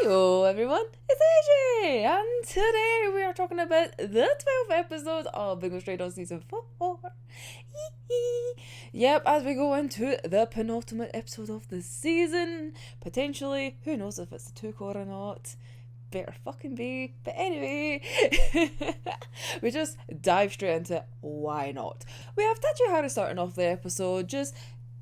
Hello everyone, it's AJ, and today we are talking about the 12th episode of Bungo Straight on season 4. Yep, as we go into the penultimate episode of the season, potentially, who knows if it's a 2-core or not, better fucking be, but anyway, we just dive straight into it. Why not? We have Tachi Harry starting off the episode, just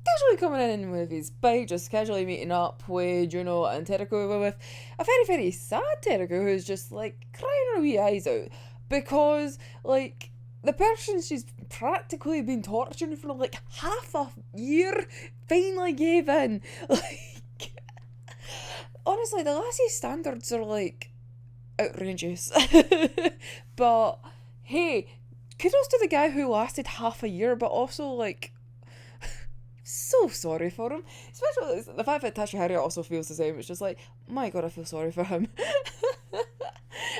casually coming in with his bike, just casually meeting up with Juno and Terako, with a very, very sad Terako who's just like crying her wee eyes out because, like, the person she's practically been torturing for like half a year finally gave in. Like, honestly, the lassie's standards are like outrageous. But hey, kudos to the guy who lasted half a year, but also like, so sorry for him. Especially the fact that Tasha Harriet also feels the same. It's just like, my god, I feel sorry for him.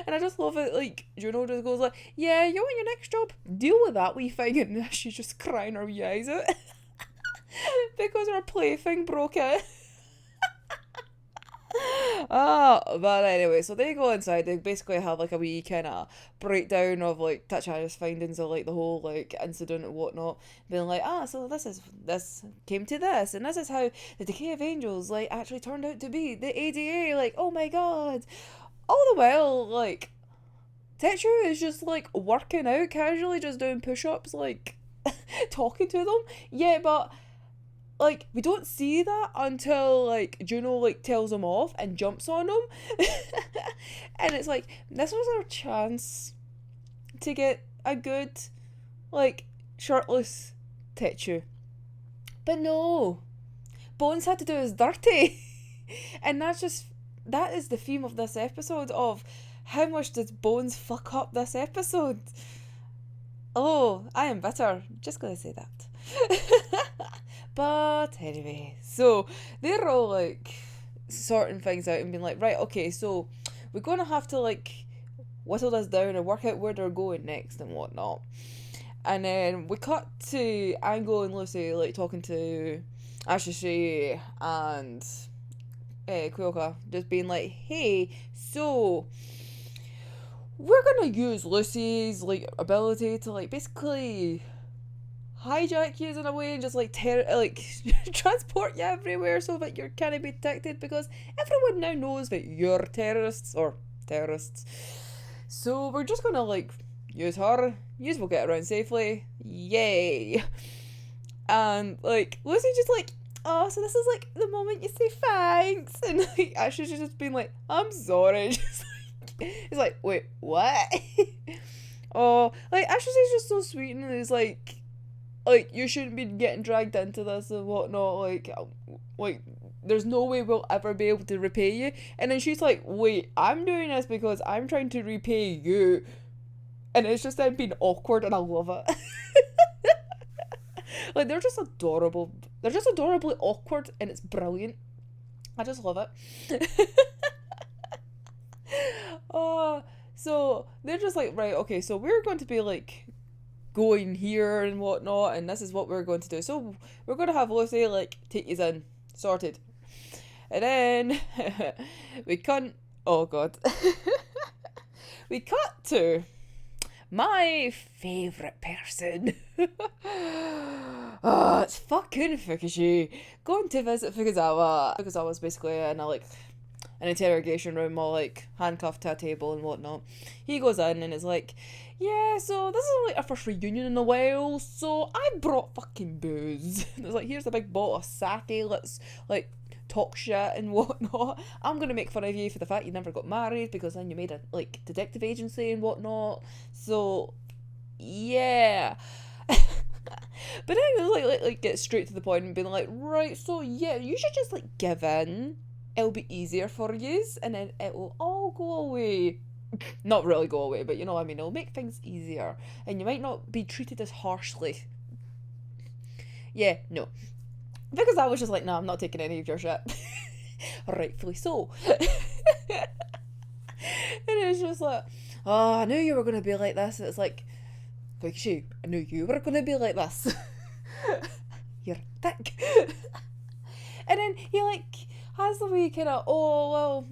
And I just love it, like, Juno just goes like, yeah, you want your next job? Deal with that wee thing. And she's just crying her wee eyes out. Because her plaything broke it. But anyway, so they go inside, they basically have like a wee kind of breakdown of like Tachara's findings of like the whole like incident and whatnot, being like, so this came to this, and this is how the Decay of Angels like actually turned out to be the ADA, like, oh my god. All the while, like, Tetsu is just like working out casually, just doing push-ups, like talking to them. Yeah, but like, we don't see that until, like, Juno, like, tells him off and jumps on him. And it's like, this was our chance to get a good, like, shirtless Tetsu. But no. Bones had to do his dirty. And that is the theme of this episode, of how much did Bones fuck up this episode. Oh, I am bitter. Just gonna say that. But anyway, so they're all like sorting things out and being like, right, okay, so we're gonna have to like whittle this down and work out where they're going next and whatnot. And then we cut to Ango and Lucy like talking to Ashishi and Kuyoka, just being like, hey, so we're gonna use Lucy's like ability to like basically hijack you in a way and just like transport you everywhere so that you're kind of be detected, because everyone now knows that you're terrorists. So we're just gonna like use her. We'll get around safely. Yay! And like Lucy's just like, oh, so this is like the moment you say thanks, and like Ashley's just been like, I'm sorry. Just like, it's like, wait, what? Oh, like Ashley's just so sweet, and it's like, you shouldn't be getting dragged into this and whatnot, like, there's no way we'll ever be able to repay you. And then she's like, wait, I'm doing this because I'm trying to repay you. And it's just them being awkward, and I love it. Like, they're just adorable. They're just adorably awkward, and it's brilliant. I just love it. Oh, so they're just like, right, okay, so we're going to be like going here and whatnot, and this is what we're going to do. So we're going to have Lucy like take you in, sorted. And then we cut, oh god, we cut to my favourite person. It's fucking Fukushi going to visit Fukuzawa. Fukuzawa's basically in an interrogation room, all like handcuffed to a table and whatnot. He goes in and is like, yeah, so this is like our first reunion in a while, so I brought fucking booze. And it's like, here's a big bottle of sake, let's like talk shit and whatnot. I'm gonna make fun of you for the fact you never got married, because then you made a like detective agency and whatnot. So yeah. But then like get straight to the point and being like, right, so yeah, you should just like give in. It'll be easier for you, and then it will all go away. Not really go away, but you know what I mean. It'll make things easier, and you might not be treated as harshly. Yeah, no. Because I was just like, nah, I'm not taking any of your shit. Rightfully so. And it's just like, oh, I knew you were going to be like this. And it's like, Fukushi, I knew you were going to be like this. You're thick. And then he like has the wee kind of, oh, well,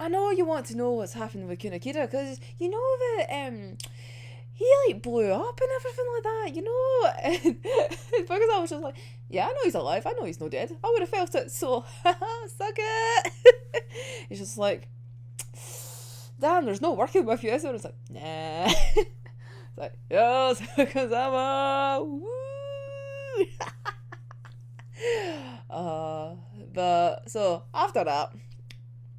I know you want to know what's happened with Kunakita, because you know that he like blew up and everything like that, you know. And because I was just like, yeah, I know he's alive. I know he's not dead. I would have felt it. So, suck it. He's just like, damn, there's no working with you. So I was like, nah. It's like, yes, Kazama. Woo. But so after that,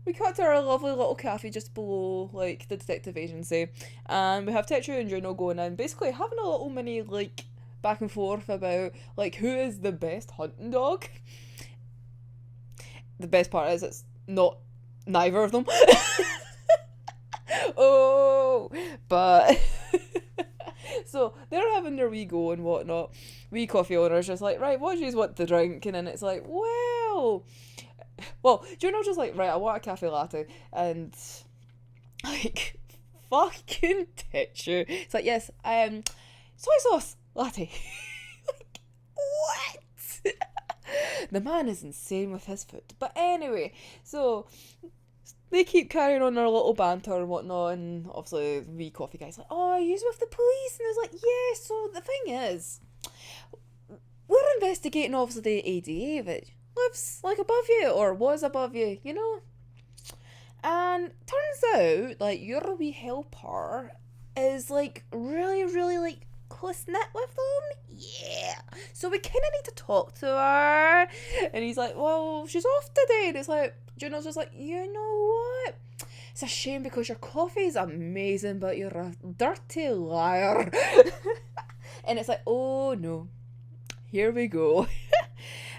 we cut to our lovely little cafe just below, like, the detective agency, and we have Tetsu and Juno going in, basically having a little mini, like, back and forth about, like, who is the best hunting dog. The best part is it's not neither of them. Oh, but so they're having their wee go and whatnot. Wee coffee owner's just like, right, what do you want to drink? And then it's like, well, Juno's just like, right, I want a cafe latte. And, like, fucking Tetsu. It's like, yes, soy sauce latte. Like, what? The man is insane with his food. But anyway, so they keep carrying on their little banter and whatnot, and obviously the wee coffee guy's like, oh, you're with the police? And it's like, yeah, so the thing is, we're investigating obviously the ADA that lives like above you, or was above you, you know? And turns out, like, your wee helper is like really, really like close knit with them. Yeah. So we kinda need to talk to her. And he's like, well, she's off today. And it's like, Juno's just like, you know what? It's a shame because your coffee's amazing, but you're a dirty liar. And it's like, oh no. Here we go.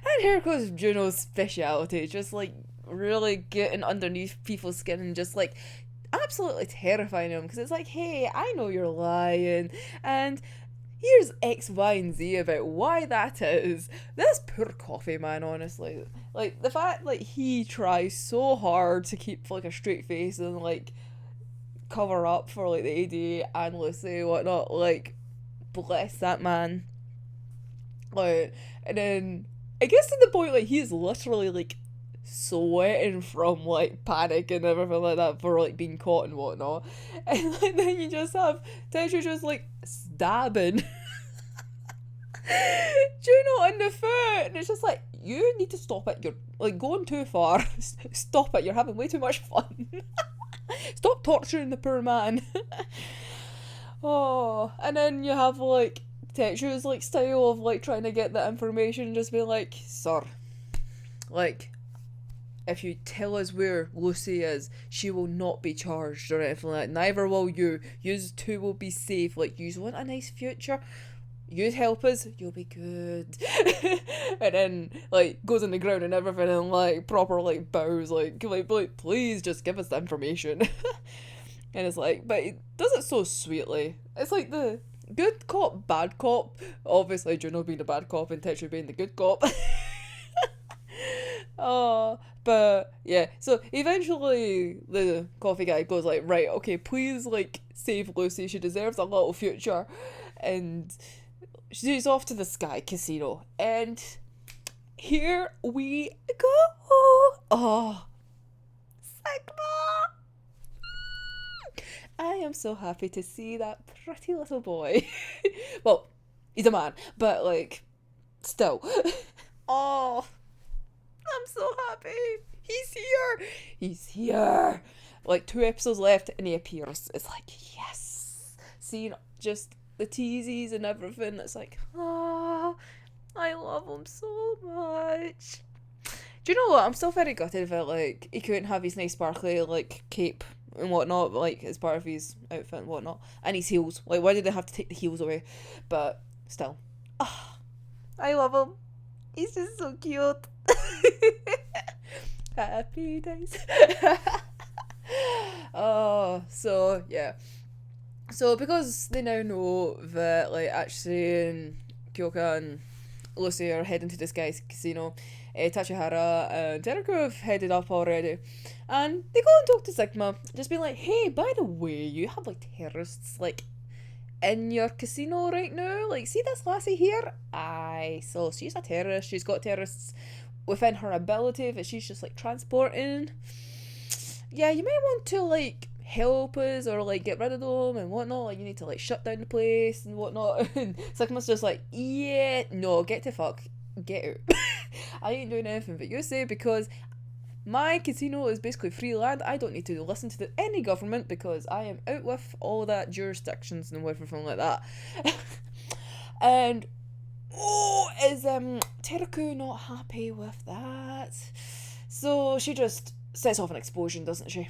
And here goes Juno's speciality, just like really getting underneath people's skin and just like absolutely terrifying them, because it's like, hey, I know you're lying, and here's X, Y, and Z about why that is. This poor coffee man, honestly. Like, the fact, like, he tries so hard to keep, like, a straight face and, like, cover up for, like, the AD and Lucy and whatnot. Like, bless that man. Like, and then, I guess to the point, like, he's literally, like, sweating from, like, panic and everything like that for, like, being caught and whatnot. And, like, then you just have Tetsu just, like, stabbing Juno in the foot, and it's just like, you need to stop it. You're, like, going too far. Stop it. You're having way too much fun. Stop torturing the poor man. Oh, and then you have, like, Tetsu's, like, style of, like, trying to get that information and just be like, sir, like, if you tell us where Lucy is, she will not be charged or anything like that. Neither will you. Yous two will be safe. Like, yous want a nice future? You help us, you'll be good. And then, like, goes on the ground and everything and, like, proper, like, bows, like, please just give us the information. And it's like, but he does it so sweetly. It's like the good cop, bad cop. Obviously, Juno being the bad cop and Tetsu being the good cop. Oh, but yeah, so eventually the coffee guy goes like, right, okay, please, like, save Lucy, she deserves a little future. And she's off to the Sky Casino, and here we go. Oh, Sigma! I am so happy to see that pretty little boy. Well, he's a man, but, like, still. Oh, I'm so happy. He's here. He's here. Like, 2 episodes left and he appears. It's like, yes. Seeing just the teasies and everything. It's like, oh, I love him so much. Do you know what? I'm still very gutted that, like, he couldn't have his nice sparkly, like, cape and whatnot, like, as part of his outfit and whatnot. And his heels. Like, why did they have to take the heels away? But still. Oh, I love him. He's just so cute. Happy days. Oh, so yeah. So because they now know that, like, Achi and Kyoka and Lucy are heading to this guy's casino, Tachihara and Teruko have headed up already, and they go and talk to Sigma, just being like, hey, by the way, you have, like, terrorists, like, in your casino right now? Like, see this lassie here? Aye, so she's a terrorist. She's got terrorists within her ability that she's just, like, transporting. yeah, you might want to like help us or like get rid of them and whatnot. Like you need to like shut down the place and whatnot. And Sigma's just like, yeah, no, get to fuck, get out. I ain't doing anything but you say because my casino is basically free land. I don't need to listen to any government because I am out with all that jurisdictions and everything like that. And oh, is Teruku not happy with that? So she just sets off an explosion, doesn't she?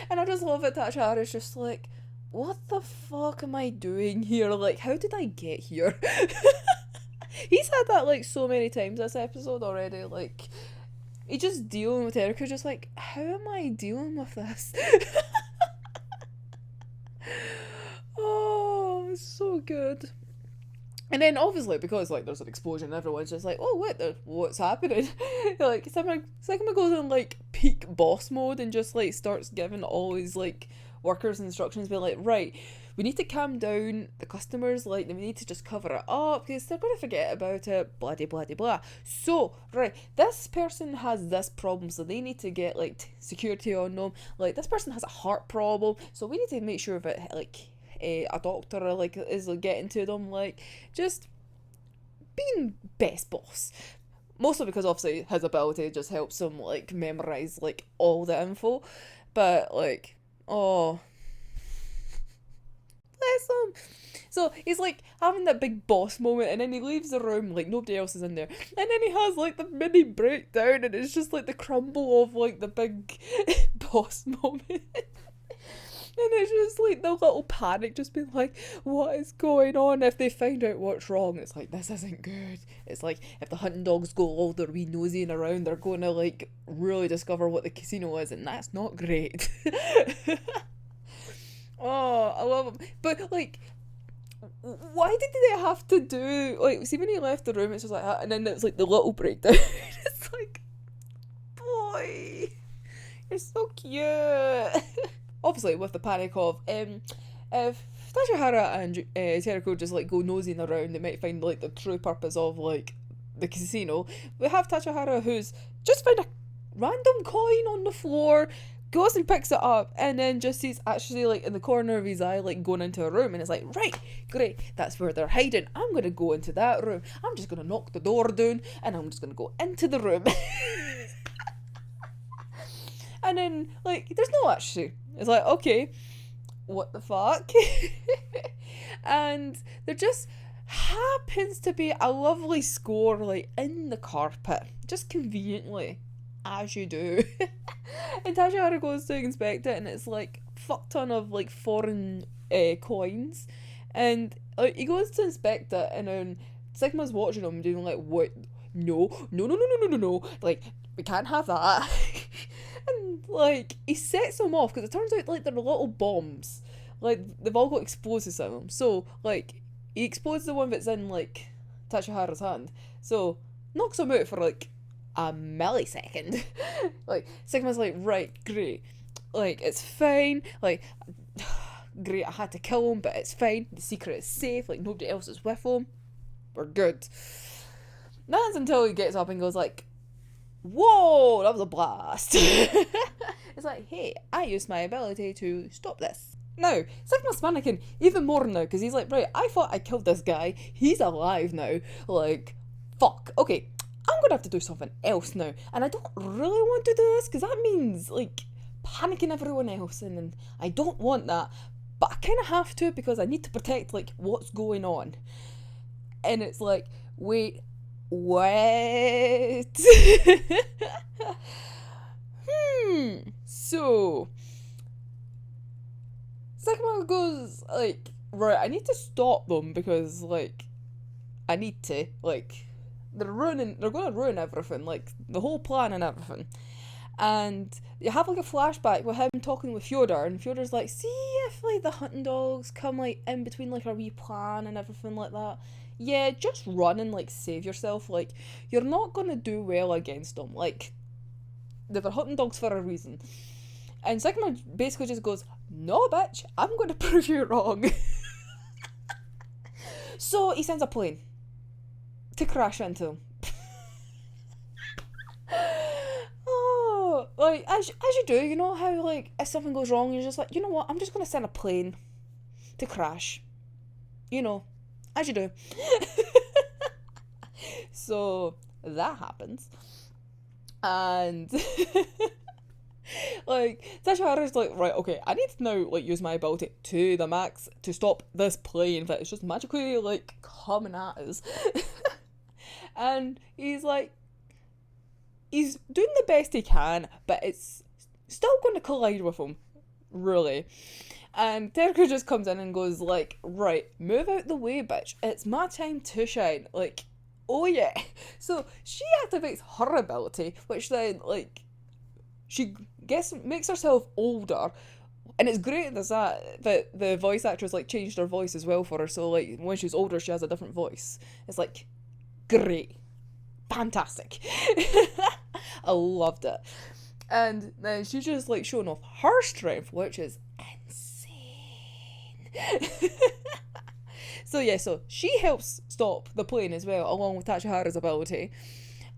And I just love it that Tachihara's just like, what the fuck am I doing here? Like, how did I get here? He's had that like so many times this episode already. Like, he just dealing with Erica, just like, how am I dealing with this? Oh, it's so good. And then obviously because like there's an explosion, everyone's just like, oh what's happening? Like Sigma goes in like peak boss mode and just like starts giving all his like workers instructions, be like, right, we need to calm down the customers, like we need to just cover it up because they're gonna forget about it, blah de blah de blah. So right, this person has this problem, so they need to get like security on them. Like this person has a heart problem, so we need to make sure that like a doctor like is like, getting to them, like just being best boss, mostly because obviously his ability just helps him like memorize like all the info, but like oh bless him. So he's like having that big boss moment and then he leaves the room like nobody else is in there, and then he has like the mini breakdown and it's just like the crumble of like the big boss moment. And it's just like the little panic, just being like, what is going on? If they find out what's wrong, it's like, this isn't good. It's like, if the hunting dogs go all their wee nosying around, they're going to like really discover what the casino is, and that's not great. Oh, I love him. But like, why did they have to do, like, see when he left the room, it's just like that, and then it's like the little breakdown. It's like, boy, you're so cute. Obviously with the panic of if Tachihara and Terako just like go nosing around, they might find like the true purpose of like the casino. We have Tachihara who's just found a random coin on the floor, goes and picks it up, and then just sees actually like in the corner of his eye like going into a room, and it's like, right, great, that's where they're hiding. I'm gonna go into that room. I'm just gonna knock the door down and I'm just gonna go into the room. And then like there's no actually. It's like, okay, what the fuck? And there just happens to be a lovely score like in the carpet, just conveniently, as you do. And Tachihara goes to inspect it and it's like fuck ton of like foreign coins, and like he goes to inspect it and then Sigma's watching him doing like, what? No, like we can't have that. And like he sets them off because it turns out like they're little bombs, like they've all got explosives in them. So like he explodes the one that's in like Tachihara's hand, so knocks him out for like a millisecond. Like Sigma's like, right, great, like it's fine, like great, I had to kill him but it's fine, the secret is safe, like nobody else is with him, we're good. That's until he gets up and goes like, whoa, that was a blast. It's like, hey, I used my ability to stop this. Now, Sigma's panicking even more now because he's like, right, I thought I killed this guy. He's alive now. Like, fuck. Okay, I'm gonna have to do something else now. And I don't really want to do this because that means, like, panicking everyone else. And I don't want that. But I kind of have to because I need to protect, like, what's going on. And it's like, wait, what? So Sigma goes like, right, I need to stop them because like I need to, like they're gonna ruin everything, like the whole plan and everything. And you have like a flashback with him talking with Fyodor, and Fyodor's like, see if like the hunting dogs come like in between like our wee plan and everything like that. Yeah, just run and like save yourself. Like you're not gonna do well against them. Like they were hunting dogs for a reason. And Sigma basically just goes, no bitch, I'm gonna prove you wrong. So he sends a plane to crash into him. Oh, like, as you do, you know how, like, if something goes wrong, you're just like, you know what, I'm just going to send a plane to crash. You know, as you do. So, that happens. And like, Tashihara's like, right, okay, I need to now, like, use my ability to the max to stop this plane that is just magically, like, coming at us. And he's like, he's doing the best he can, but it's still going to collide with him, really. And Teruka just comes in and goes like, right, move out the way, bitch. It's my time to shine. Like, oh yeah. So she activates her ability, which then, like, she makes herself older. And it's great that the voice actress, like, changed her voice as well for her. So, like, when she's older, she has a different voice. It's like, great. Fantastic. I loved it. And then she's just, like, showing off her strength, which is insane. So yeah, so she helps stop the plane as well, along with Tachihara's ability.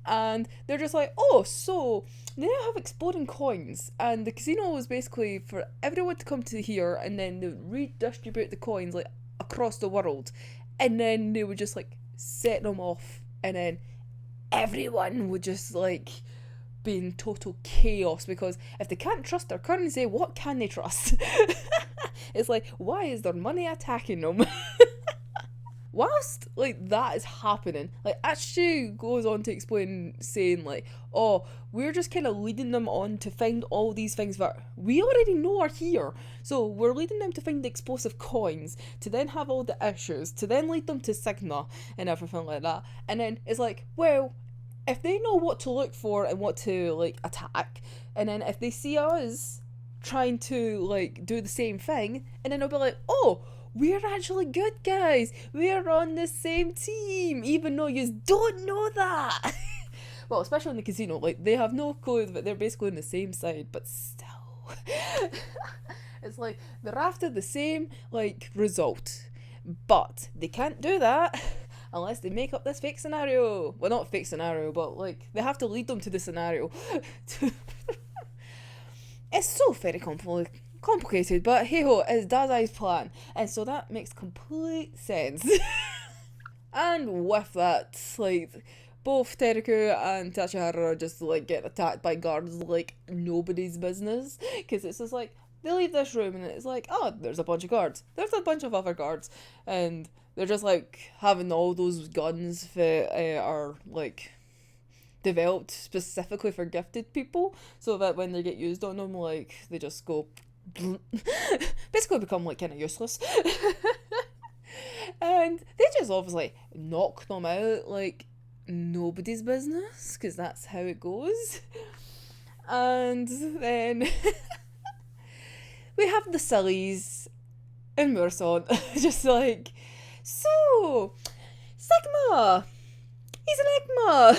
And they're just like, oh, so they now have exploding coins. And the casino was basically for everyone to come to here, and then they would redistribute the coins, like, across the world. And then they would just, like, set them off. And then everyone would just, like, be in total chaos, because if they can't trust their currency, what can they trust? It's like, why is their money attacking them? Whilst, like, that is happening, like, Atsushi goes on to explain, saying, like, oh, we're just kind of leading them on to find all these things that we already know are here. So we're leading them to find the explosive coins, to then have all the issues, to then lead them to Signa and everything like that. And then it's like, well, if they know what to look for and what to, like, attack, and then if they see us trying to, like, do the same thing, and then they'll be like, oh, we're actually good guys, we're on the same team, even though you don't know that. Well, especially in the casino, like, they have no clue that they're basically on the same side, but still. It's like, they're after the same, like, result, but they can't do that unless they make up this fake scenario. Well, not fake scenario, but, like, they have to lead them to the scenario. It's so very complicated, but hey ho, it's Dazai's plan, and so that makes complete sense. And with that, like, both Teruku and Tachihara are just, like, get attacked by guards like nobody's business, because it's just like, they leave this room and it's like, oh, there's a bunch of guards, there's a bunch of other guards, and they're just, like, having all those guns that are, like, developed specifically for gifted people, so that when they get used on them, like, they just go basically become, like, kind of useless. And they just obviously knock them out like nobody's business, because that's how it goes. And then we have the sillies in Murson just like, so Sigma, he's an Enigma.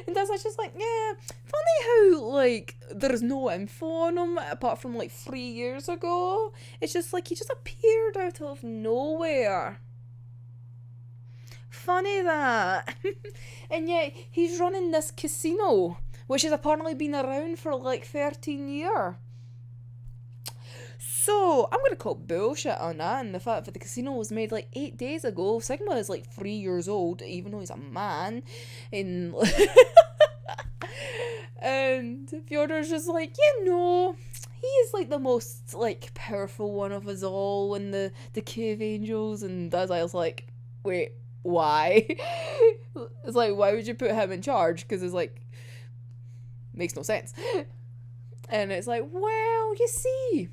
And that's just like, yeah, funny how, like, there's no info on him apart from, like, 3 years ago. It's just like he just appeared out of nowhere. Funny that. And yet he's running this casino, which has apparently been around for like 13 years. So I'm going to call bullshit on that, and the fact that the casino was made like 8 days ago. Sigma is like 3 years old, even though he's a man. And and Fyodor's just like, you know, he is like the most, like, powerful one of us all in the Cave Angels. And Dazai's like, wait, why? It's like, why would you put him in charge? Because it's like, makes no sense. And it's like, well, you see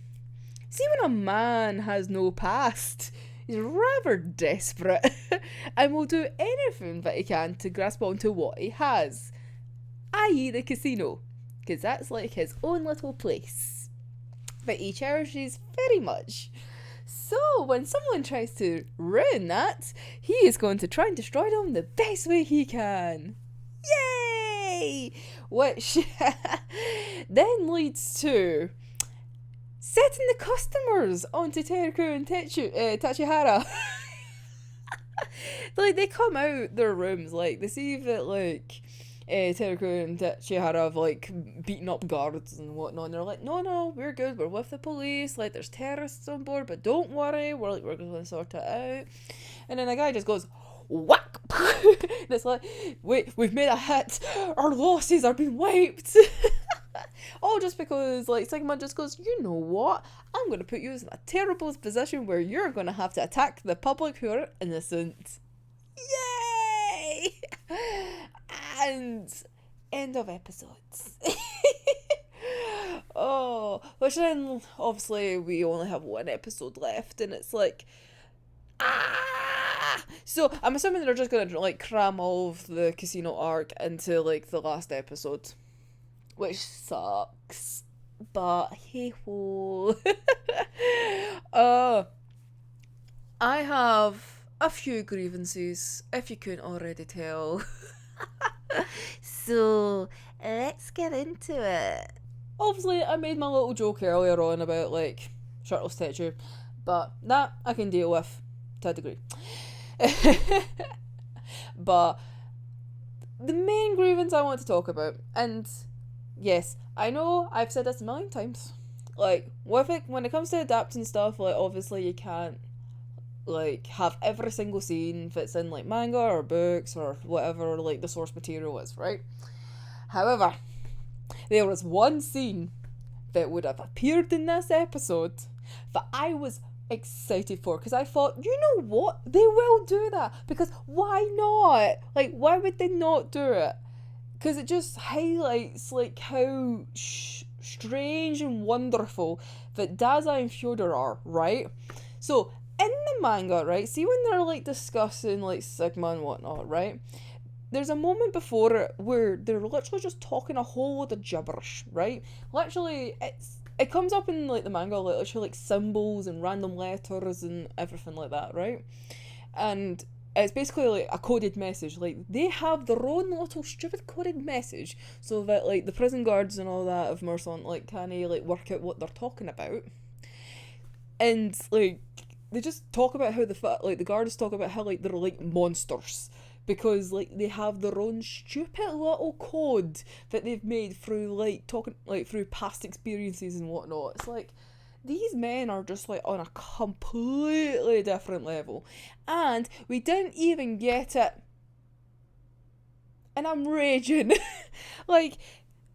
when a man has no past, he's rather desperate and will do anything that he can to grasp onto what he has, i.e. the casino, because that's like his own little place that he cherishes very much. So when someone tries to ruin that, he is going to try and destroy them the best way he can. Yay! Which then leads to setting the customers onto Teruku and Tachihara. Like, they come out their rooms, like, they see that, like, Teruko and Chihara have like beaten up guards and whatnot, and they're like, no, we're good, we're with the police, like there's terrorists on board, but don't worry, we're gonna sort it out. And then the guy just goes, whack! And it's like, wait, we've made a hit, our losses are being wiped. All just because like Sigma just goes, you know what, I'm gonna put you in a terrible position where you're gonna have to attack the public who are innocent. Yay! And end of episodes. Oh, which then obviously we only have one episode left, and it's like, so I'm assuming they're just gonna like cram all of the casino arc into like the last episode, which sucks, but hey ho. I have a few grievances, if you couldn't already tell. So let's get into it. Obviously, I made my little joke earlier on about like shirtless Tetsu, but that I can deal with to a degree. But the main grievance I want to talk about, and yes, I know I've said this a million times, like with it when it comes to adapting stuff, like obviously you can't like have every single scene fits in like manga or books or whatever like the source material is, right? However, there was one scene that would have appeared in this episode that I was excited for, because I thought, you know what, they will do that, because why not? Like, why would they not do it? Because it just highlights like how strange and wonderful that Dazai and Fyodor are, right? So in the manga, right, see when they're like discussing like Sigma and whatnot, right, there's a moment before it where they're literally just talking a whole lot of gibberish, right? Literally, it comes up in like the manga, like literally like symbols and random letters and everything like that, right? And it's basically like a coded message. Like they have their own little stupid coded message, so that like the prison guards and all that of Merson like can't like work out what they're talking about. And like they just talk about how the guards talk about how like they're like monsters, because like they have their own stupid little code that they've made through like talking like through past experiences and whatnot. It's like these men are just like on a completely different level, and we didn't even get it, and I'm raging. Like,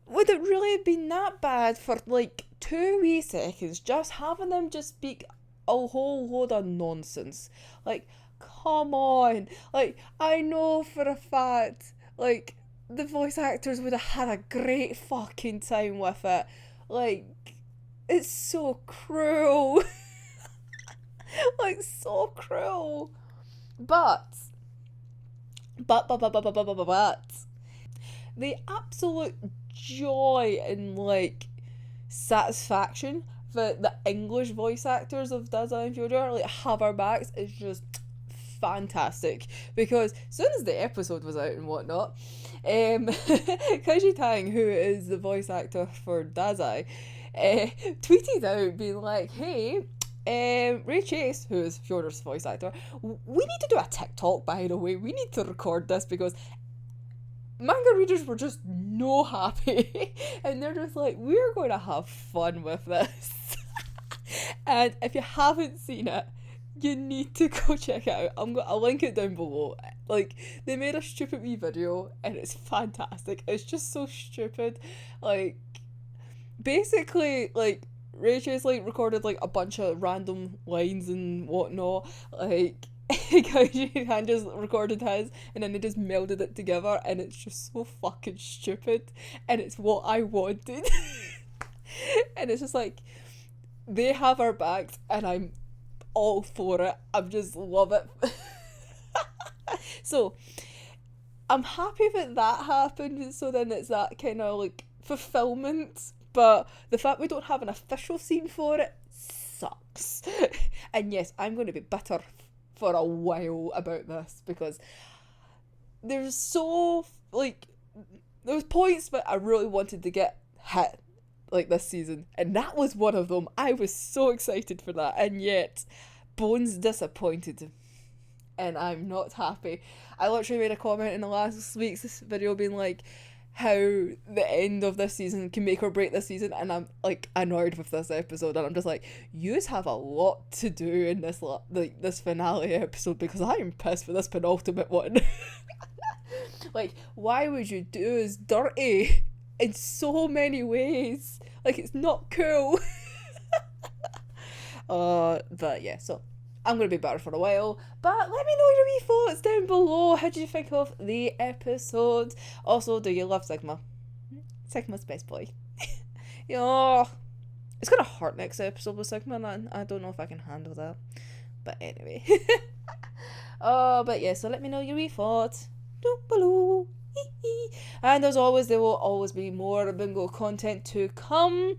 would it really have been that bad for like 2 wee seconds just having them just speak a whole load of nonsense? Like, come on. Like, I know for a fact, like, the voice actors would have had a great fucking time with it. Like, it's so cruel. Like, so cruel. But, the absolute joy and, like, satisfaction that the English voice actors of Dazai and Fyodor like have our backs is just fantastic, because as soon as the episode was out and whatnot, Kaiji Tang, who is the voice actor for Dazai, tweeted out being like, hey, Ray Chase, who is Fyodor's voice actor, we need to do a TikTok, by the way, we need to record this, because manga readers were just no happy and they're just like, we're going to have fun with this. And if you haven't seen it, you need to go check it out. I'll link it down below. Like, they made a stupid wee video and it's fantastic. It's just so stupid. Like, basically, like, Rachel's like recorded like a bunch of random lines and whatnot. Like, Kaiji Han just recorded his and then they just melded it together, and it's just so fucking stupid, and it's what I wanted. And it's just like, they have our backs and I'm all for it. I just love it. So I'm happy that happened, so then it's that kind of like fulfillment, but the fact we don't have an official scene for it sucks. And yes, I'm going to be bitter for a while about this, because there's so like there was points that I really wanted to get hit like this season, and that was one of them. I was so excited for that, and yet Bones disappointed. and I'm not happy. I literally made a comment in the last week's video being like, how the end of this season can make or break this season, and I'm like annoyed with this episode, and I'm just like, yous have a lot to do in this this finale episode, because I am pissed for this penultimate one. Like, why would you do us dirty in so many ways? Like, it's not cool. But yeah, so I'm going to be better for a while, but let me know your wee thoughts down below. How did you think of the episode? Also, do you love Sigma? Sigma's best boy. Yeah, it's going to hurt next episode with Sigma, and I don't know if I can handle that. But anyway. But yeah, so let me know your wee thoughts down below. And as always, there will always be more Bungo content to come,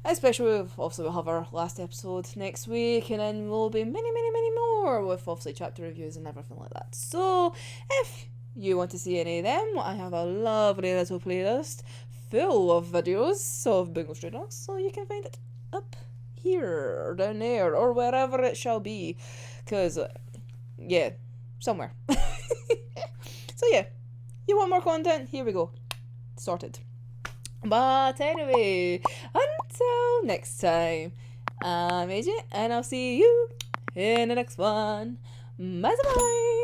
especially with, obviously we'll have our last episode next week, and then we'll be many more with obviously chapter reviews and everything like that. So if you want to see any of them, I have a lovely little playlist full of videos of Bungo Stray Dogs, so you can find it up here or down there or wherever it shall be, because yeah, somewhere. So yeah, you want more content? Here we go. Sorted. But anyway, until next time, I'm AJ, and I'll see you in the next one. Bye bye.